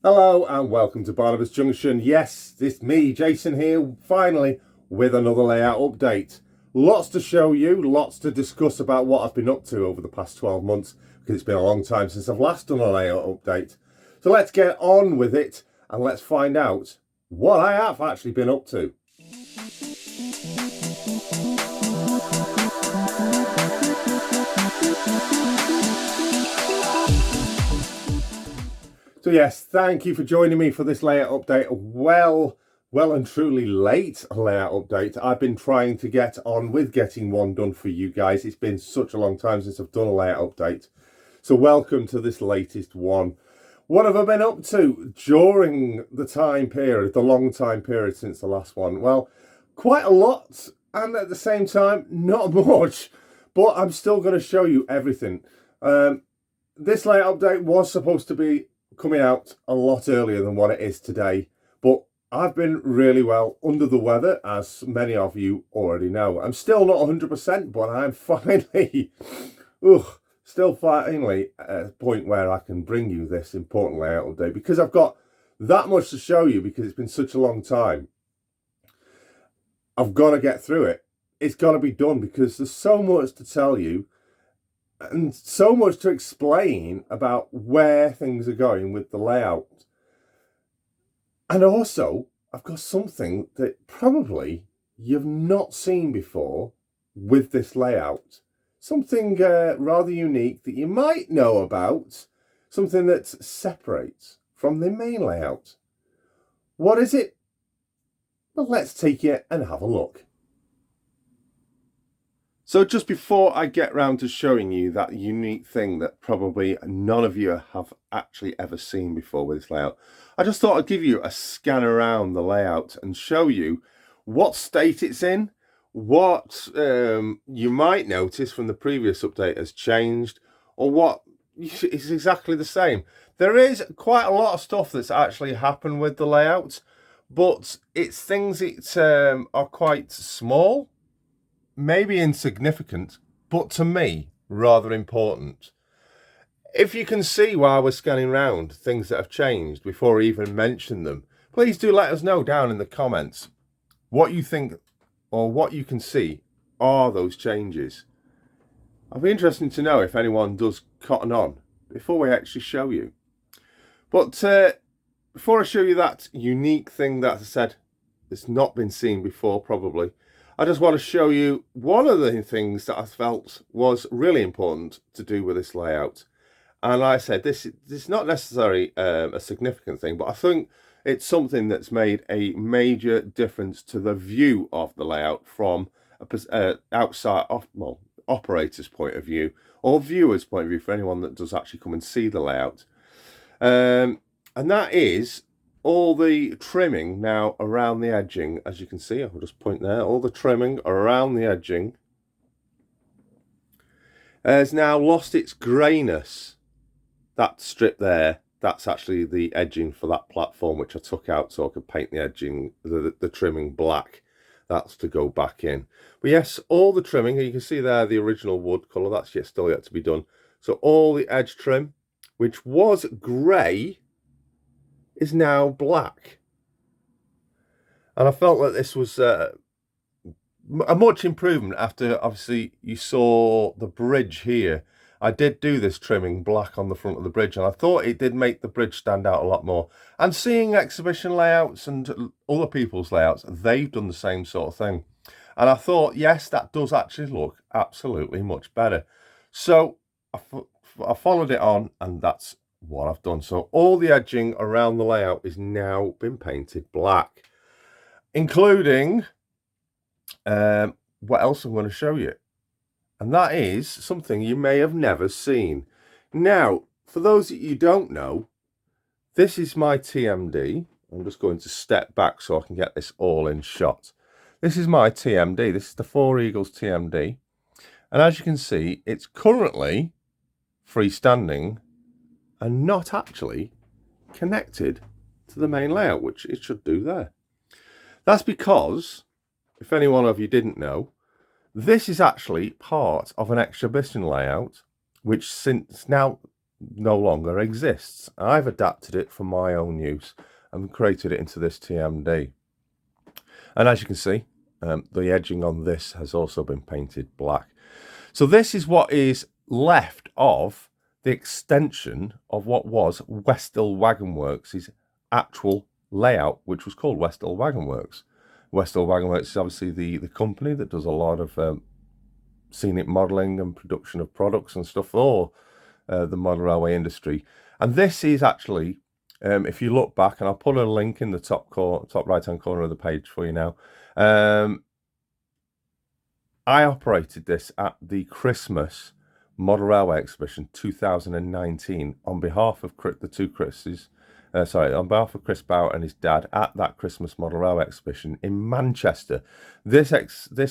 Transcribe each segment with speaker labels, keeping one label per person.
Speaker 1: Hello and welcome to Barnabas Junction. Yes, it's me, Jason here, finally with another layout update. Lots to show you, lots to discuss about what I've been up to over the past 12 months, because it's been a long time since I've last done a layout update. So let's get on with it and let's find out what I have actually been up to. So yes, thank you for joining me for this layout update. Well and truly late layout update. I've been trying to get on with getting one done for you guys. It's been such a long time since I've done a layout update. So welcome to this latest one. What have I been up to during the time period, the long time period since the last one? Well, quite a lot, and at the same time, not much, but I'm still going to show you everything. This layout update was supposed to be coming out a lot earlier than what it is today, but I've been really well under the weather, as many of you already know. I'm still not 100%, but I'm finally still finally at a point where I can bring you this important layout update, because I've got that much to show you, because it's been such a long time. I've got to get through it. It's got to be done, because there's so much to tell you and so much to explain about where things are going with the layout. And also, I've got something that probably you've not seen before with this layout. Something rather unique that you might know about. Something that separates from the main layout. What is it? Well, let's take it and have a look. So just before I get round to showing you that unique thing that probably none of you have actually ever seen before with this layout, I just thought I'd give you a scan around the layout and show you what state it's in, what you might notice from the previous update has changed, or what is exactly the same. There is quite a lot of stuff that's actually happened with the layout, but it's things that are quite small, maybe insignificant, but to me, rather important. If you can see while we're scanning around things that have changed before I even mention them, please do let us know down in the comments what you think or what you can see are those changes. I'd be interested to know if anyone does cotton on before we actually show you. But before I show you that unique thing that I said it's not been seen before probably, I just want to show you one of the things that I felt was really important to do with this layout. And like I said, this is not necessarily a significant thing, but I think it's something that's made a major difference to the view of the layout from a outside, well, operator's point of view, or viewer's point of view for anyone that does actually come and see the layout. And that is all the trimming now around the edging. As you can see, I'll just point there, all the trimming around the edging has now lost its greyness. That strip there, that's actually the edging for that platform, which I took out so I could paint the edging, the trimming black. That's to go back in. But yes, all the trimming, you can see there the original wood colour, that's still yet to be done. So all the edge trim, which was grey, is now black. And I felt that this was a much improvement after obviously you saw the bridge here. I did do this trimming black on the front of the bridge, and I thought it did make the bridge stand out a lot more. And seeing exhibition layouts and other people's layouts, they've done the same sort of thing. And I thought, yes, that does actually look absolutely much better. So I followed it on, and that's what I've done. So all the edging around the layout is now been painted black, including what else I'm going to show you, and that is something you may have never seen. Now, for those that you don't know, this is my TMD. I'm just going to step back so I can get this all in shot. This is my TMD. This is the Four Eagles TMD, and as you can see, it's currently freestanding and not actually connected to the main layout, which it should do there. That's because, if any one of you didn't know, this is actually part of an exhibition layout, which since now no longer exists. I've adapted it for my own use and created it into this TMD. And as you can see, the edging on this has also been painted black. So this is what is left of the extension of what was Westhill Wagon Works' actual layout, which was called Westhill Wagon Works. Westhill Wagon Works is obviously the company that does a lot of scenic modelling and production of products and stuff for the model railway industry. And this is actually, if you look back, and I'll put a link in the top right-hand corner of the page for you now. I operated this at the Christmas Model Railway Exhibition 2019 on behalf of the two Chris's. On behalf of Chris Bauer and his dad at that Christmas Model Railway Exhibition in Manchester. This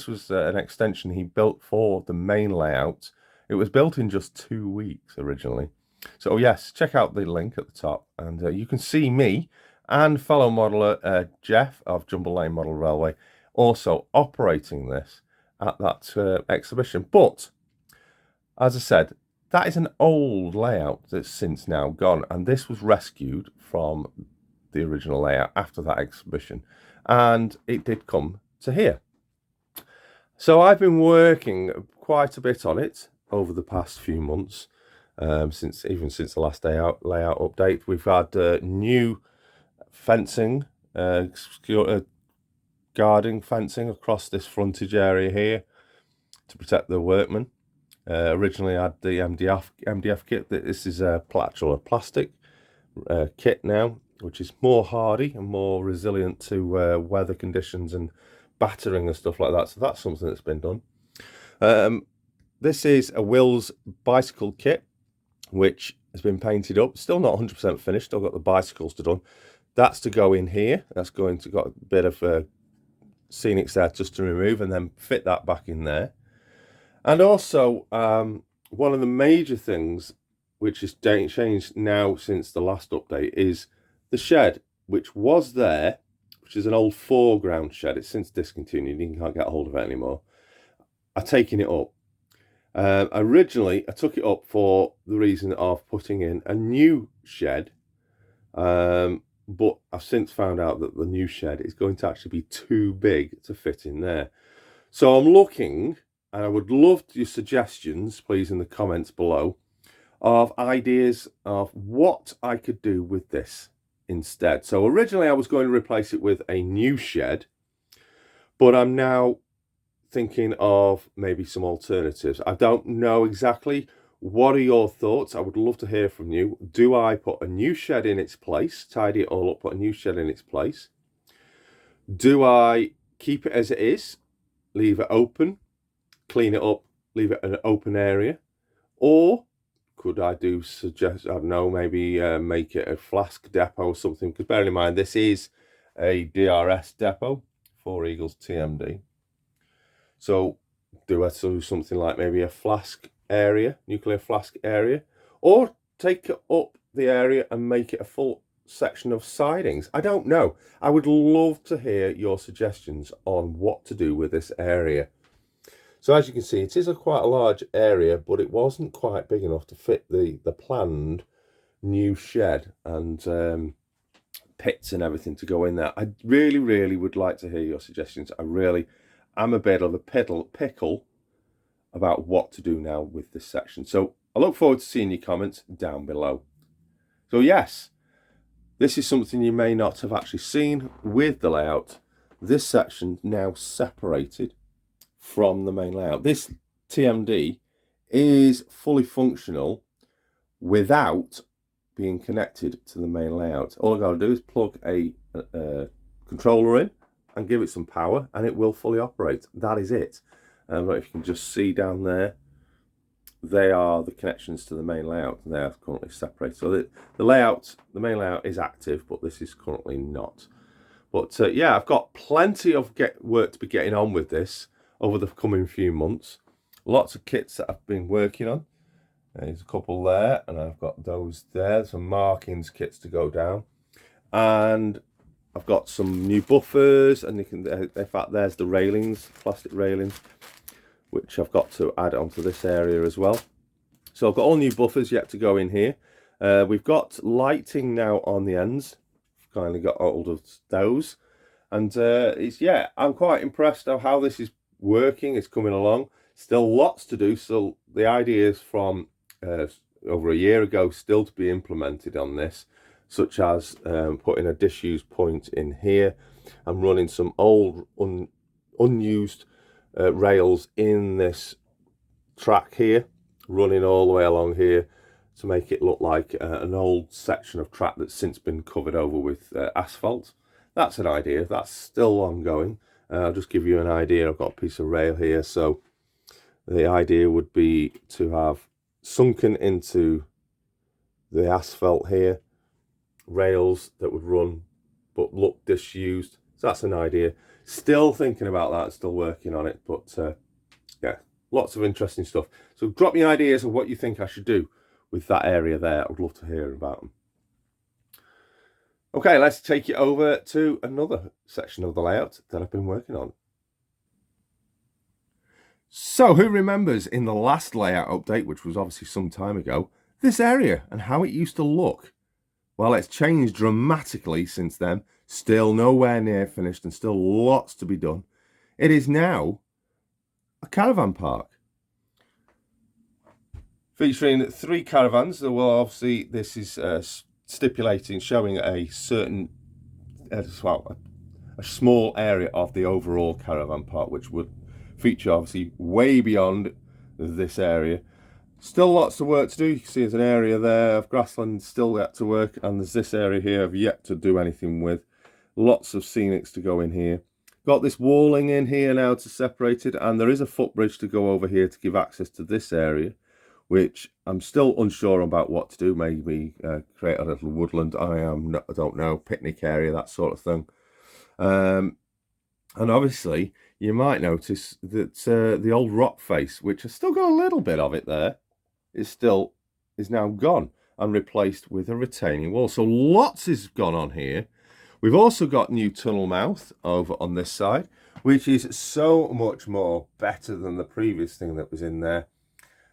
Speaker 1: was an extension he built for the main layout. It was built in just 2 weeks originally. So yes, check out the link at the top, and you can see me and fellow modeller Jeff of Jumble Lane Model Railway also operating this at that exhibition. But as I said, that is an old layout that's since now gone, and this was rescued from the original layout after that exhibition, and it did come to here. So I've been working quite a bit on it over the past few months, since the last layout update. We've had new fencing, guarding fencing across this frontage area here to protect the workmen. Originally I had the MDF kit. This is a plastic kit now, which is more hardy and more resilient to weather conditions and battering and stuff like that. So that's something that's been done. This is a Will's bicycle kit, which has been painted up. Still not 100% finished. Still got the bicycles to done. That's to go in here. That's going to got a bit of scenics there just to remove and then fit that back in there. And also, one of the major things which has changed now since the last update is the shed, which was there, which is an old foreground shed. It's since discontinued. You can't get a hold of it anymore. I've taken it up. Originally, I took it up for the reason of putting in a new shed, but I've since found out that the new shed is going to actually be too big to fit in there. So I'm looking, and I would love your suggestions, please, in the comments below, of ideas of what I could do with this instead. So originally I was going to replace it with a new shed, but I'm now thinking of maybe some alternatives. I don't know exactly. What are your thoughts? I would love to hear from you. Do I put a new shed in its place, tidy it all up, put a new shed in its place? Do I keep it as it is, leave it open, clean it up, leave it an open area? Or could I suggest, I don't know, maybe make it a flask depot or something? Because bearing in mind, this is a DRS depot, 4 Eagles TMD. So do I do something like maybe a flask area, nuclear flask area, or take up the area and make it a full section of sidings? I don't know. I would love to hear your suggestions on what to do with this area. So as you can see, it is quite a large area, but it wasn't quite big enough to fit the planned new shed and pits and everything to go in there. I really, really would like to hear your suggestions. I'm a bit of a pickle about what to do now with this section. So I look forward to seeing your comments down below. So yes, this is something you may not have actually seen with the layout. This section now separated from the main layout. This TMD is fully functional without being connected to the main layout. All I've got to do is plug a controller in and give it some power, and it will fully operate. That is it. But if you can just see down there, they are the connections to the main layout. They are currently separated. So the main layout is active, but this is currently not. But yeah, I've got plenty of work to be getting on with this over the coming few months. Lots of kits that I've been working on. There's a couple there, and I've got those there. Some markings kits to go down. And I've got some new buffers, and you can, in fact, there's the railings, plastic railings, which I've got to add onto this area as well. So I've got all new buffers yet to go in here. We've got lighting now on the ends. Kindly got hold of those. And yeah, I'm quite impressed of how this is working. It's coming along. Still lots to do. So the ideas from over a year ago still to be implemented on this, such as putting a disused point in here and running some old unused rails in this track here, running all the way along here to make it look like an old section of track that's since been covered over with asphalt. That's an idea. That's still ongoing. I'll just give you an idea. I've got a piece of rail here. So the idea would be to have sunken into the asphalt here, rails that would run but look disused. So that's an idea. Still thinking about that, still working on it, but yeah, lots of interesting stuff. So drop me ideas of what you think I should do with that area there. I'd love to hear about them. Okay, let's take it over to another section of the layout that I've been working on. So who remembers in the last layout update, which was obviously some time ago, this area and how it used to look? Well, it's changed dramatically since then. Still nowhere near finished and still lots to be done. It is now a caravan park, featuring 3 caravans. Well, obviously this is stipulating, showing a certain, well, a small area of the overall caravan park, which would feature obviously way beyond this area. Still lots of work to do. You can see there's an area there of grassland still yet to work, and there's this area here I've yet to do anything with. Lots of scenics to go in here. Got this walling in here now to separate it, and there is a footbridge to go over here to give access to this area, which I'm still unsure about what to do. Maybe create a little woodland. I don't know, picnic area, that sort of thing. And obviously you might notice that the old rock face, which has still got a little bit of it there, is now gone and replaced with a retaining wall. So lots has gone on here. We've also got new tunnel mouth over on this side, which is so much more better than the previous thing that was in there.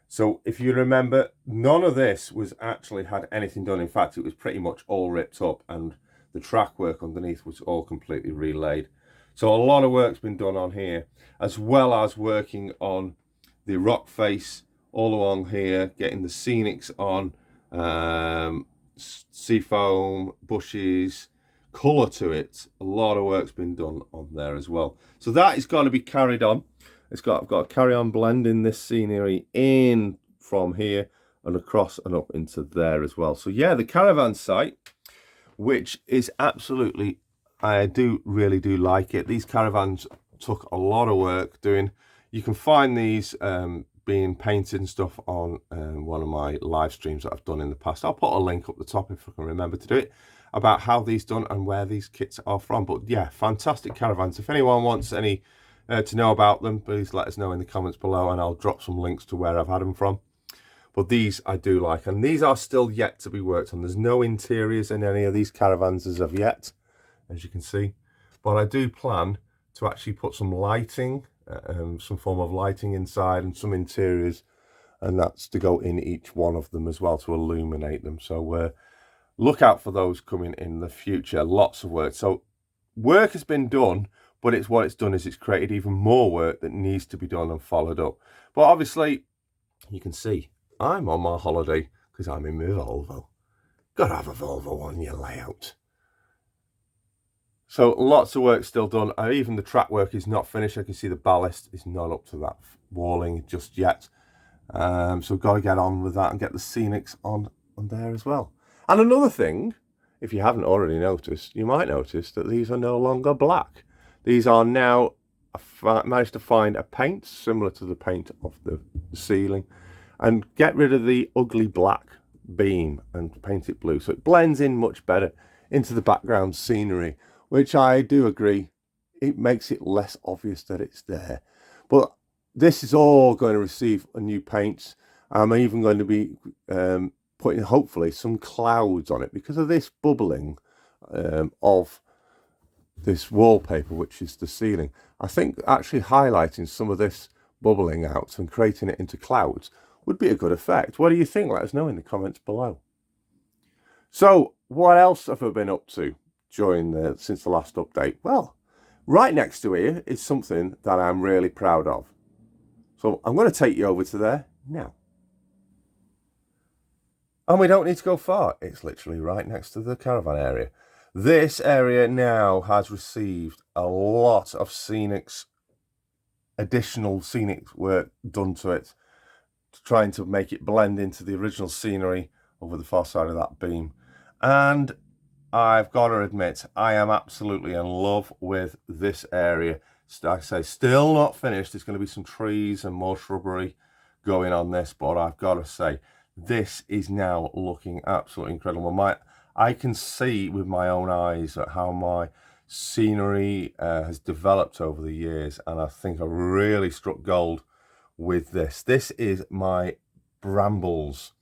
Speaker 1: So if you remember, none of this was actually had anything done. In fact, it was pretty much all ripped up, and the track work underneath was all completely relaid. So a lot of work's been done on here, as well as working on the rock face all along here, getting the scenics on, seafoam, bushes, colour to it. A lot of work's been done on there as well. So that is going to be carried on. I've got to carry on blending this scenery in from here and across and up into there as well. So yeah, the caravan site, which is absolutely, I really do like it. These caravans took a lot of work doing. You can find these being painted and stuff on one of my live streams that I've done in the past. I'll put a link up the top if I can remember to do it, about how these done and where these kits are from. But yeah, fantastic caravans. If anyone wants any to know about them, please let us know in the comments below, and I'll drop some links to where I've had them from. But these I do like, and these are still yet to be worked on. There's no interiors in any of these caravans as of yet, as you can see. But I do plan to actually put some lighting, some form of lighting inside, and some interiors, and that's to go in each one of them as well to illuminate them. So look out for those coming in the future. Lots of work. So work has been done, but what it's done is it's created even more work that needs to be done and followed up. But obviously, you can see I'm on my holiday because I'm in my Volvo. Gotta have a Volvo on your layout. So lots of work still done. Even the track work is not finished. I can see the ballast is not up to that walling just yet. So we've got to get on with that and get the scenics on there as well. And another thing, if you haven't already noticed, you might notice that these are no longer black. These are now, I managed to find a paint similar to the paint of the ceiling and get rid of the ugly black beam and paint it blue. So it blends in much better into the background scenery, which I do agree, it makes it less obvious that it's there. But this is all going to receive a new paint. I'm even going to be putting hopefully some clouds on it because of this bubbling of this wallpaper, which is the ceiling. I think actually highlighting some of this bubbling out and creating it into clouds would be a good effect. What do you think? Let us know in the comments below. So what else have I been up to since the last update? Well, right next to here is something that I'm really proud of. So I'm going to take you over to there now. And we don't need to go far. It's literally right next to the caravan area. This area now has received a lot of additional scenic work done to it, trying to make it blend into the original scenery over the far side of that beam. And I've got to admit, I am absolutely in love with this area. Like I say, still not finished. There's going to be some trees and more shrubbery going on this, but I've got to say, this is now looking absolutely incredible. I can see with my own eyes how my scenery has developed over the years, and I think I really struck gold with this. This is my Brambles,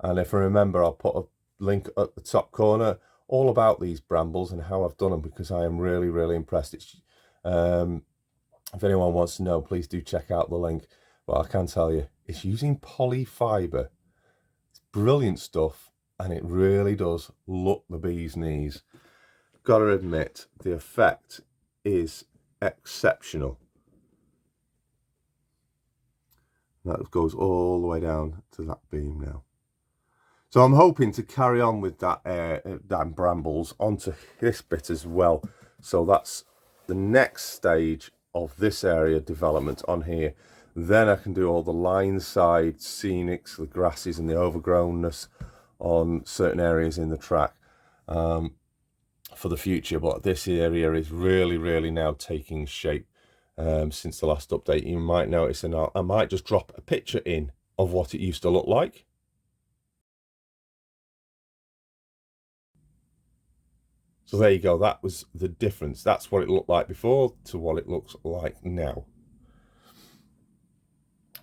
Speaker 1: and if I remember, I'll put a link at the top corner all about these Brambles and how I've done them, because I am really, really impressed. It's if anyone wants to know, please do check out the link. But I can tell you, it's using polyfiber. It's brilliant stuff, and it really does look the bee's knees. Gotta admit, the effect is exceptional. That goes all the way down to that beam now. So I'm hoping to carry on with that Brambles onto this bit as well. So that's the next stage of this area development on here. Then I can do all the line side scenics, the grasses and the overgrownness on certain areas in the track for the future. But this area is really, really now taking shape since the last update. You might notice, and I might just drop a picture in of what it used to look like. So there you go, that was the difference. That's what it looked like before to what it looks like now.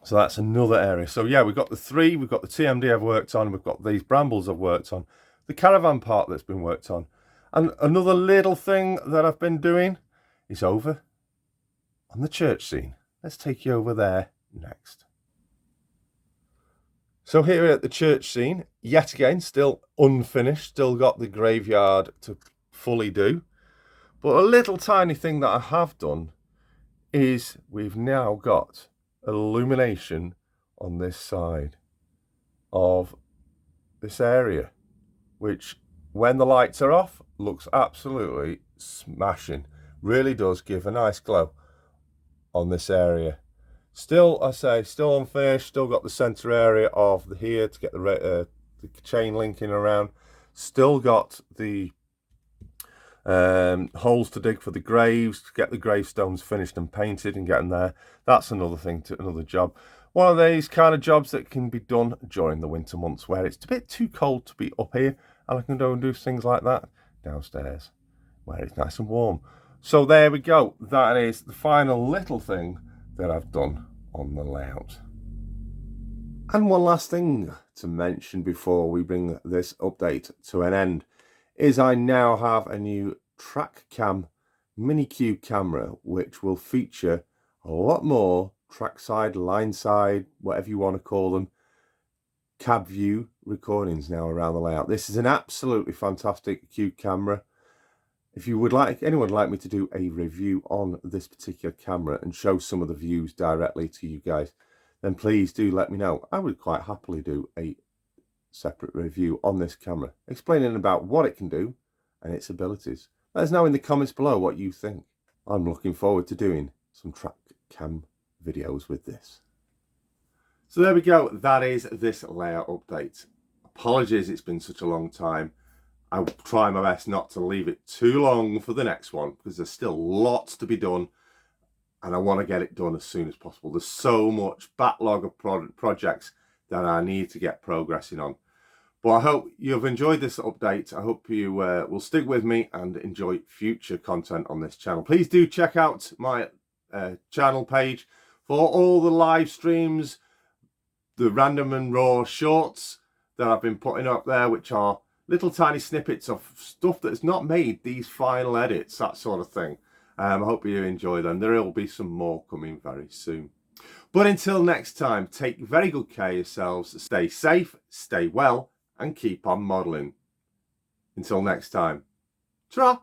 Speaker 1: So that's another area. So yeah, we've got the three, we've got the TMD I've worked on, we've got these Brambles I've worked on, the caravan part that's been worked on. And another little thing that I've been doing is over on the church scene. Let's take you over there next. So here at the church scene, yet again, still unfinished, still got the graveyard to fully do. But a little tiny thing that I have done is we've now got illumination on this side of this area, which when the lights are off looks absolutely smashing. Really does give a nice glow on this area. Still, I say, still unfinished, still got the center area of the here to get the chain linking around, still got the holes to dig for the graves, to get the gravestones finished and painted and getting there. That's another thing, another job. One of these kind of jobs that can be done during the winter months where it's a bit too cold to be up here, and I can go and do things like that downstairs where it's nice and warm. So there we go. That is the final little thing that I've done on the layout. And one last thing to mention before we bring this update to an end is I now have a new track cam mini cube camera, which will feature a lot more trackside, line side, whatever you want to call them, cab view recordings now around the layout. This is an absolutely fantastic cube camera. If you would like, anyone would like me to do a review on this particular camera and show some of the views directly to you guys, then please do let me know. I would quite happily do a separate review on this camera, explaining about what it can do and its abilities. Let us know in the comments below what you think. I'm looking forward to doing some track cam videos with this. So there we go, that is this layout update. Apologies it's been such a long time. I'll try my best not to leave it too long for the next one, because there's still lots to be done and I want to get it done as soon as possible. There's so much backlog of projects that I need to get progressing on. But I hope you've enjoyed this update. I hope you will stick with me and enjoy future content on this channel. Please do check out my channel page for all the live streams, the random and raw shorts that I've been putting up there, which are little tiny snippets of stuff that's not made, these final edits, that sort of thing. I hope you enjoy them. There will be some more coming very soon. But until next time, take very good care of yourselves, stay safe, stay well, and keep on modelling. Until next time, ta-ra!